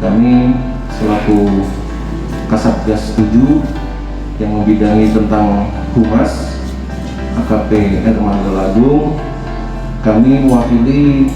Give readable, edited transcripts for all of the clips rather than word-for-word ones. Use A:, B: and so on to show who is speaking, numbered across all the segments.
A: kami selaku Kasatgas 7 yang membidangi tentang Humas AKP Ermangga Agung, kami mewakili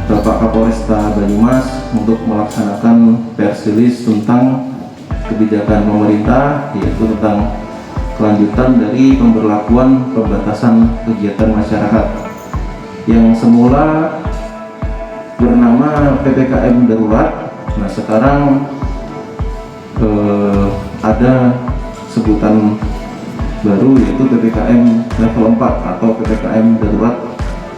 A: Bapak Kapolresta Banyumas untuk melaksanakan press release tentang kebijakan pemerintah, yaitu tentang kelanjutan dari pemberlakuan pembatasan kegiatan masyarakat yang semula bernama PPKM darurat. Nah, sekarang ada sebutan baru, yaitu PPKM level 4 atau PPKM darurat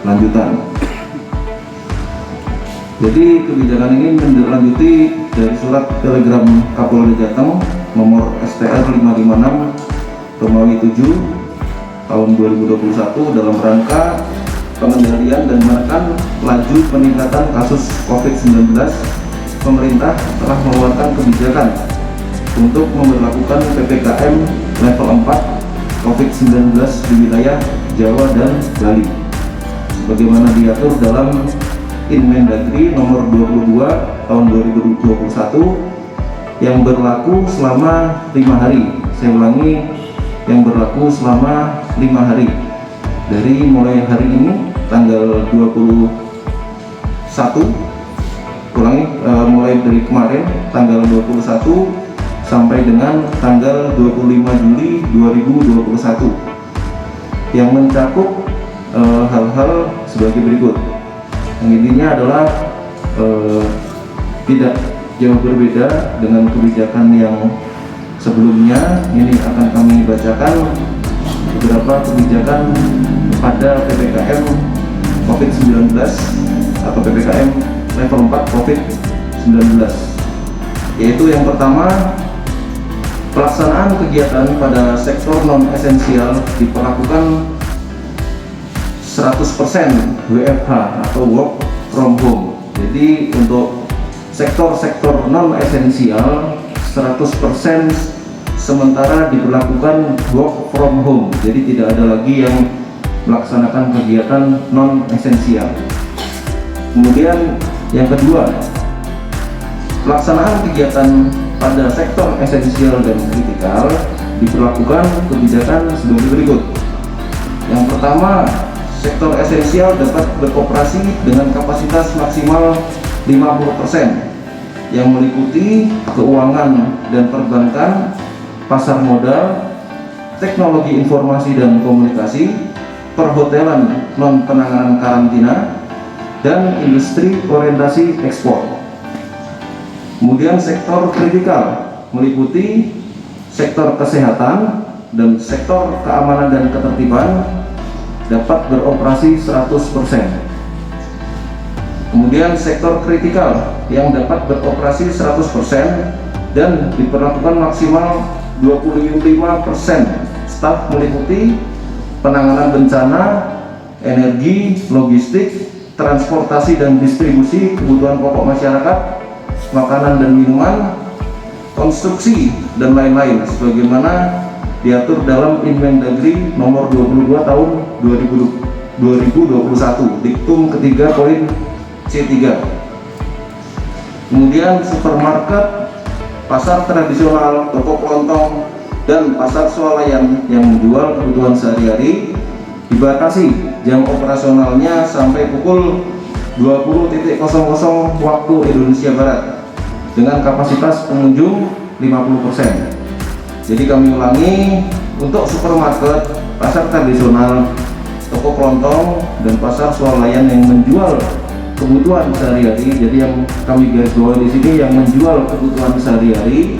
A: lanjutan. Jadi kebijakan ini menindaklanjuti dari surat telegram Kapolda Jateng nomor STR 556/7 tahun 2021 dalam rangka pengendalian dan menekan laju peningkatan kasus COVID-19. Pemerintah telah mengeluarkan kebijakan untuk memberlakukan PPKM level 4 COVID-19 di wilayah Jawa dan Bali sebagaimana diatur dalam Inmendagri nomor 22 tahun 2021 yang berlaku selama 5 hari. Saya ulangi, yang berlaku selama 5 hari dari mulai hari ini tanggal 21, mulai dari kemarin tanggal 21 sampai dengan tanggal 25 Juli 2021 yang mencakup hal-hal sebagai berikut. Yang intinya adalah tidak jauh berbeda dengan kebijakan yang sebelumnya. Ini akan kami bacakan beberapa kebijakan pada PPKM COVID-19 atau PPKM level 4 COVID-19, yaitu yang pertama, pelaksanaan kegiatan pada sektor non-esensial diperlakukan 100% WFH atau work from home. Jadi untuk sektor-sektor non-esensial 100% sementara diberlakukan work from home. Jadi tidak ada lagi yang melaksanakan kegiatan non-esensial. Kemudian yang kedua, pelaksanaan kegiatan pada sektor esensial dan kritikal diberlakukan kebijakan sebagai berikut. Yang pertama, sektor esensial dapat beroperasi dengan kapasitas maksimal 50% yang meliputi keuangan dan perbankan, pasar modal, teknologi informasi dan komunikasi, perhotelan non penanganan karantina, dan industri orientasi ekspor. Kemudian sektor kritikal meliputi sektor kesehatan dan sektor keamanan dan ketertiban dapat beroperasi 100%. Kemudian sektor kritikal yang dapat beroperasi 100% dan diperlakukan maksimal 25% staf meliputi penanganan bencana, energi, logistik, transportasi dan distribusi kebutuhan pokok masyarakat, makanan dan minuman, konstruksi dan lain-lain sebagaimana diatur dalam Inmendagri nomor 22 tahun 2021 diktum ketiga poin C3. Kemudian supermarket, pasar tradisional, toko kelontong, dan pasar swalayan yang menjual kebutuhan sehari-hari dibatasi jam operasionalnya sampai pukul 20.00 waktu Indonesia Barat dengan kapasitas pengunjung 50%. Jadi kami ulangi, untuk supermarket, pasar tradisional, toko kelontong, dan pasar swalayan yang menjual kebutuhan sehari-hari, jadi yang kami garis bawahi di sini yang menjual kebutuhan sehari-hari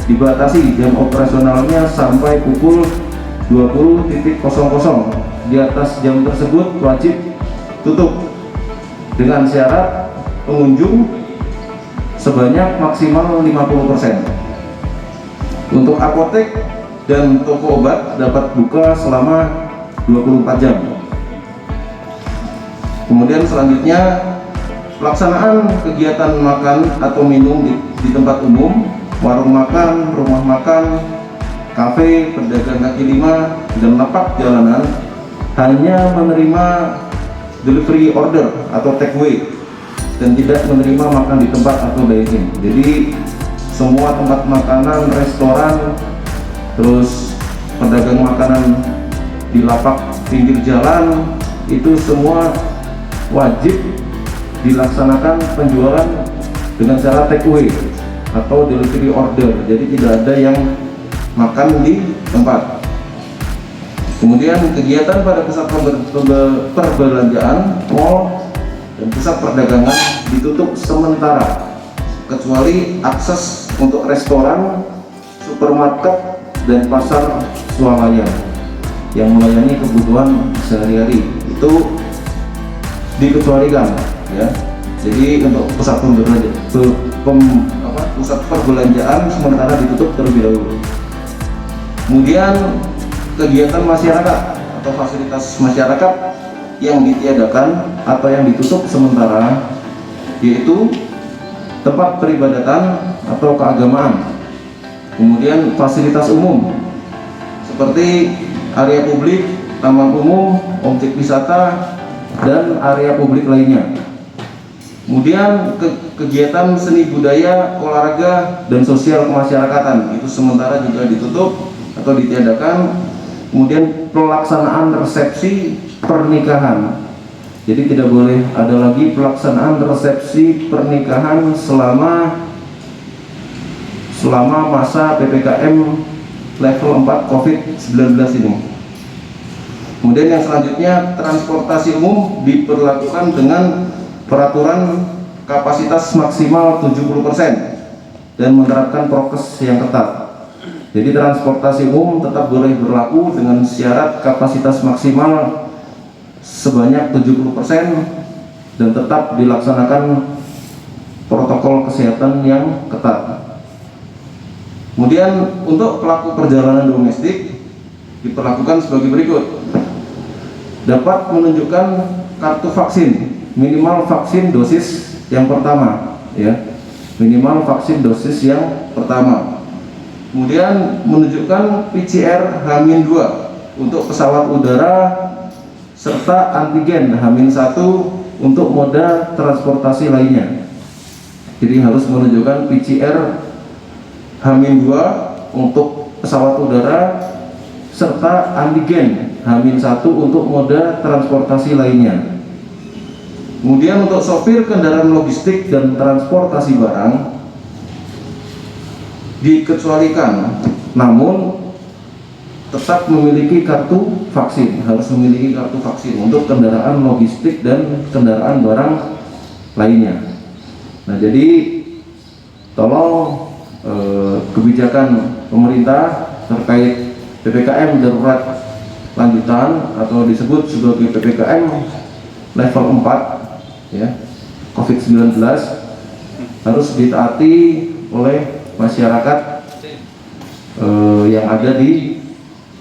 A: dibatasi jam operasionalnya sampai pukul 20.00. Di atas jam tersebut wajib tutup dengan syarat pengunjung sebanyak maksimal 50%. Untuk apotek dan toko obat dapat buka selama 24 jam. Kemudian selanjutnya, pelaksanaan kegiatan makan atau minum di tempat umum, warung makan, rumah makan, kafe, pedagang kaki lima, dan lapak jalanan hanya menerima delivery order atau take away dan tidak menerima makan di tempat atau dine-in. Jadi semua tempat makanan, restoran, terus pedagang makanan di lapak pinggir jalan itu semua wajib dilaksanakan penjualan dengan cara take away atau delivery order. Jadi tidak ada yang makan di tempat. Kemudian kegiatan pada pusat perbelanjaan, mall, dan pusat perdagangan ditutup sementara kecuali akses untuk restoran, supermarket, dan pasar swalayan yang melayani kebutuhan sehari-hari itu dikecualikan ya. Jadi untuk pusat pusat perbelanjaan sementara ditutup terlebih dahulu. Kemudian kegiatan masyarakat atau fasilitas masyarakat yang ditiadakan atau yang ditutup sementara yaitu tempat peribadatan atau keagamaan, kemudian fasilitas umum seperti area publik, taman umum, objek wisata, dan area publik lainnya. Kemudian kegiatan seni budaya, olahraga, dan sosial kemasyarakatan itu sementara juga ditutup atau ditiadakan. Kemudian pelaksanaan resepsi pernikahan, jadi tidak boleh ada lagi pelaksanaan resepsi pernikahan selama masa PPKM level 4 COVID-19 ini. Kemudian yang selanjutnya, transportasi umum diperlakukan dengan peraturan kapasitas maksimal 70% dan menerapkan prokes yang ketat. Jadi transportasi umum tetap boleh berlaku dengan syarat kapasitas maksimal sebanyak 70% dan tetap dilaksanakan protokol kesehatan yang ketat. Kemudian untuk pelaku perjalanan domestik diperlakukan sebagai berikut. Dapat menunjukkan kartu vaksin, minimal vaksin dosis yang pertama ya. Minimal vaksin dosis yang pertama. Kemudian menunjukkan PCR H-2 untuk pesawat udara serta antigen H-1 untuk moda transportasi lainnya. Jadi harus menunjukkan PCR H-2 untuk pesawat udara serta antigen H-1 untuk moda transportasi lainnya. Kemudian untuk sopir kendaraan logistik dan transportasi barang dikecualikan, namun tetap memiliki kartu vaksin, harus memiliki kartu vaksin untuk kendaraan logistik dan kendaraan barang lainnya. Nah, jadi tolong kebijakan pemerintah terkait PPKM darurat lanjutan atau disebut sebagai PPKM level 4 ya, COVID-19 harus ditaati oleh masyarakat yang ada di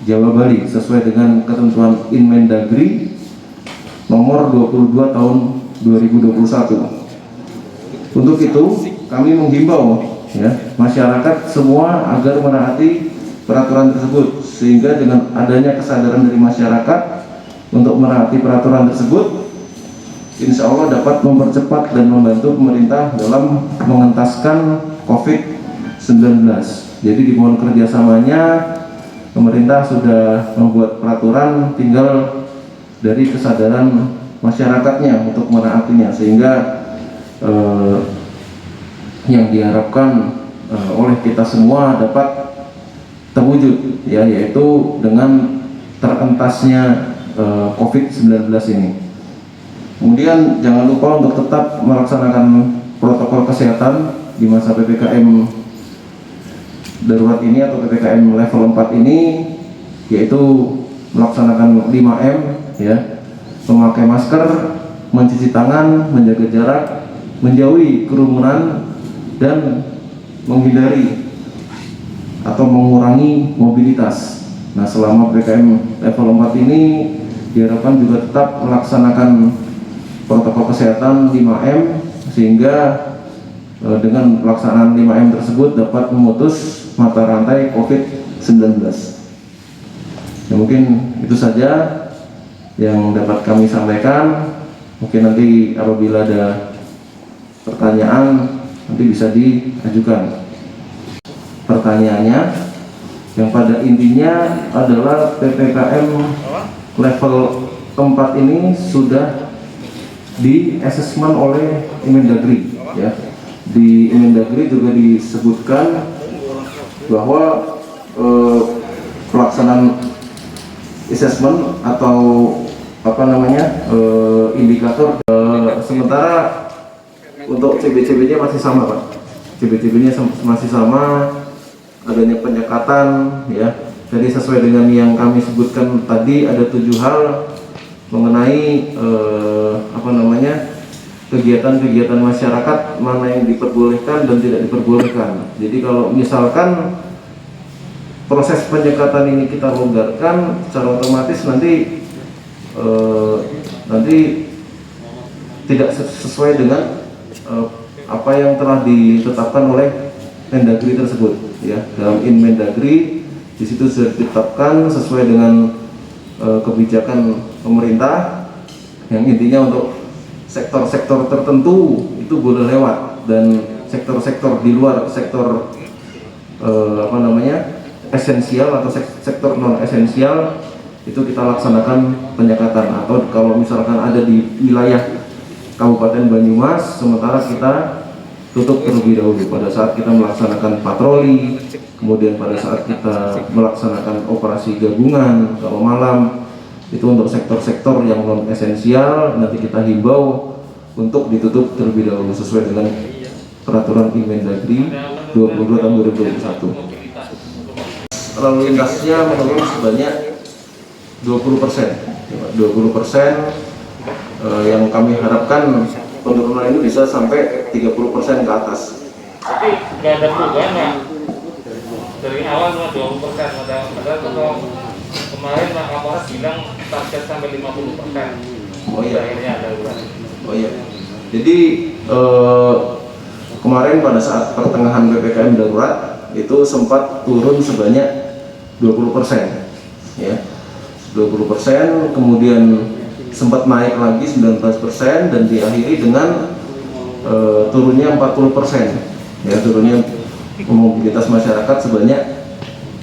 A: Jawa Bali sesuai dengan ketentuan Inmendagri nomor 22 tahun 2021. Untuk itu kami menghimbau ya masyarakat semua agar menaati peraturan tersebut, sehingga dengan adanya kesadaran dari masyarakat untuk menaati peraturan tersebut, insya Allah dapat mempercepat dan membantu pemerintah dalam mengentaskan COVID-19. Jadi di mohon kerjasamanya, pemerintah sudah membuat peraturan, tinggal dari kesadaran masyarakatnya untuk menaatinya, sehingga yang diharapkan oleh kita semua dapat terwujud ya, yaitu dengan terentasnya COVID-19 ini. Kemudian jangan lupa untuk tetap melaksanakan protokol kesehatan di masa PPKM darurat ini atau PPKM level 4 ini, yaitu melaksanakan 5M ya, memakai masker, mencuci tangan, menjaga jarak, menjauhi kerumunan, dan menghindari atau mengurangi mobilitas. Nah, selama PPKM level 4 ini diharapkan juga tetap melaksanakan protokol kesehatan 5M, sehingga dengan pelaksanaan 5M tersebut dapat memutus mata rantai COVID-19. Ya, mungkin itu saja yang dapat kami sampaikan. Mungkin nanti apabila ada pertanyaan nanti bisa diajukan. Pertanyaannya yang pada intinya adalah PPKM level 4 ini sudah di asesmen oleh Inmendagri ya. Di Inmendagri juga disebutkan bahwa pelaksanaan assessment atau indikator sementara untuk CB-CB-nya masih sama Pak. CB-CB-nya masih sama, adanya penyekatan ya. Jadi sesuai dengan yang kami sebutkan tadi ada 7 hal mengenai kegiatan-kegiatan masyarakat mana yang diperbolehkan dan tidak diperbolehkan. Jadi kalau misalkan proses penyekatan ini kita longgarkan, secara otomatis nanti tidak sesuai dengan apa yang telah ditetapkan oleh Mendagri tersebut ya. Dalam Inmendagri di situ sudah ditetapkan sesuai dengan kebijakan pemerintah yang intinya untuk sektor-sektor tertentu itu boleh lewat, dan sektor-sektor di luar sektor esensial atau sektor non esensial itu kita laksanakan penyekatan. Atau kalau misalkan ada di wilayah Kabupaten Banyumas, sementara kita tutup terlebih dahulu pada saat kita melaksanakan patroli, kemudian pada saat kita melaksanakan operasi gabungan kalau malam. Itu untuk sektor-sektor yang non esensial nanti kita himbau untuk ditutup terlebih dahulu sesuai dengan peraturan Inmendagri 22 tahun 2021. Lalu lintasnya menurun sebanyak 20%. 20% yang kami harapkan penurunan ini bisa sampai 30% ke atas.
B: Tapi nggak ada perubahan ya? Dari awal cuma 20%, padahal kemarin Pak Kapolres bilang target sampai 50%.
A: Oh iya.
B: Akhirnya ada perubahan.
A: Oh iya. Jadi kemarin pada saat pertengahan PPKM darurat itu sempat turun sebanyak 20%, ya. 20%, kemudian sempat naik lagi 19% dan diakhiri dengan turunnya 40%, ya, turunnya mobilitas masyarakat sebanyak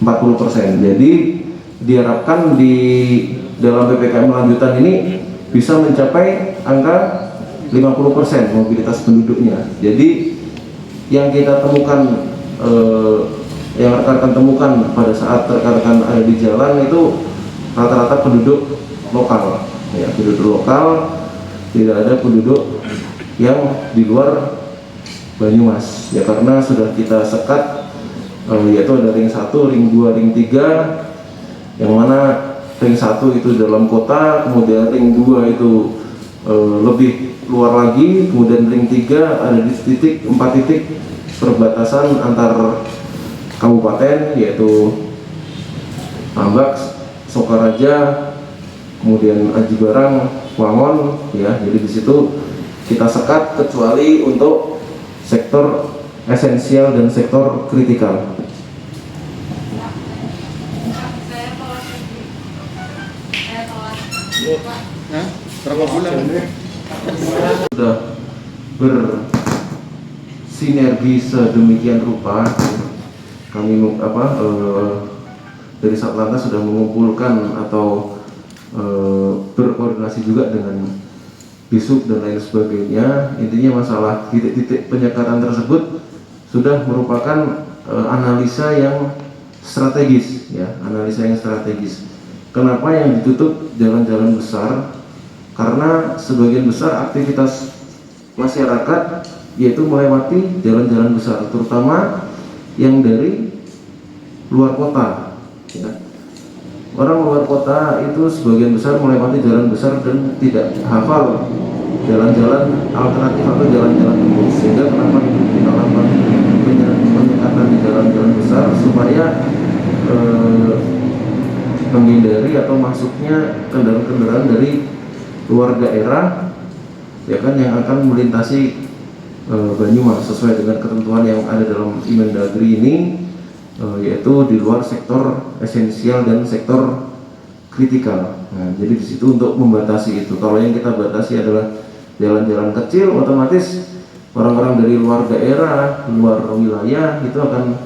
A: 40%. Jadi diharapkan di dalam PPKM lanjutan ini bisa mencapai angka 50% mobilitas penduduknya. Jadi yang kita temukan, yang rekan-rekan temukan pada saat rekan-rekan ada di jalan itu rata-rata penduduk lokal, ya, penduduk lokal, tidak ada penduduk yang di luar Banyumas, ya, karena sudah kita sekat, yaitu ada ring 1, ring 2, ring 3, yang mana ring 1 itu dalam kota, kemudian ring 2 itu lebih luar lagi, kemudian ring 3 ada di 4 titik perbatasan antar kabupaten, yaitu Tambak, Sokaraja, kemudian Aji Barang, Wangon, ya. Jadi di situ kita sekat kecuali untuk sektor esensial dan sektor kritikal.
C: Berapa bulan?
A: Sudah bersinergi sedemikian rupa, kami dari Satlantas sudah mengumpulkan atau berkoordinasi juga dengan Bisub dan lain sebagainya. Intinya masalah titik-titik penyekatan tersebut sudah merupakan analisa yang strategis, ya, analisa yang strategis. Kenapa yang ditutup jalan-jalan besar? Karena sebagian besar aktivitas masyarakat yaitu melewati jalan-jalan besar, terutama yang dari luar kota, ya. Orang luar kota itu sebagian besar melewati jalan besar dan tidak hafal jalan-jalan alternatif atau jalan-jalan umum, sehingga kenapa kita lakukan penyekatan di jalan-jalan besar supaya menghindari atau masuknya kendaraan-kendaraan dari luar daerah, ya kan, yang akan melintasi Banyumas sesuai dengan ketentuan yang ada dalam Inmendagri ini, yaitu di luar sektor esensial dan sektor kritikal. Nah, jadi di situ untuk membatasi itu. Kalau yang kita batasi adalah jalan-jalan kecil, otomatis orang-orang dari luar daerah, luar wilayah itu akan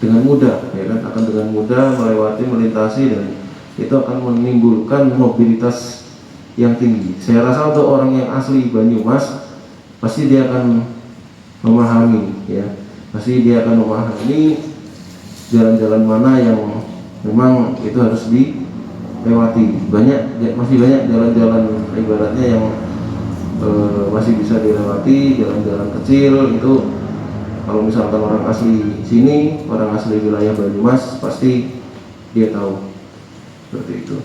A: dengan mudah, ya kan, akan dengan mudah melewati, melintasi, dan itu akan menimbulkan mobilitas yang tinggi. Saya rasa untuk orang yang asli Banyumas pasti dia akan memahami, ya, pasti dia akan memahami jalan-jalan mana yang memang itu harus dilewati. Masih banyak jalan-jalan ibaratnya yang masih bisa dilewati, jalan-jalan kecil itu. Kalau misalkan orang asli sini, orang asli wilayah Banyumas, pasti dia tahu seperti itu.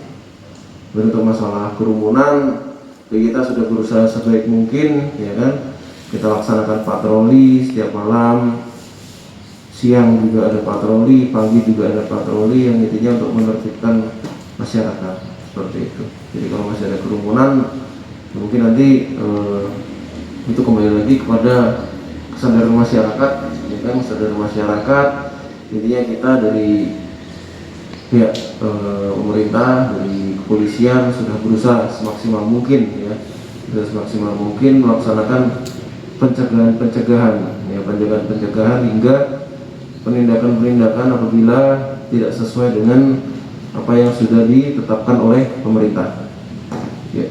A: Dan untuk masalah kerumunan, kita sudah berusaha sebaik mungkin, ya kan. Kita laksanakan patroli setiap malam, siang juga ada patroli, pagi juga ada patroli, yang intinya untuk menertibkan masyarakat seperti itu. Jadi kalau masih ada kerumunan, mungkin nanti itu kembali lagi kepada kesadaran masyarakat, ya kan, kesadaran masyarakat. Intinya kita dari pihak pemerintah, dari kepolisian sudah berusaha semaksimal mungkin, ya, sudah semaksimal mungkin melaksanakan pencegahan, ya, pencegahan hingga penindakan apabila tidak sesuai dengan apa yang sudah ditetapkan oleh pemerintah. Ya.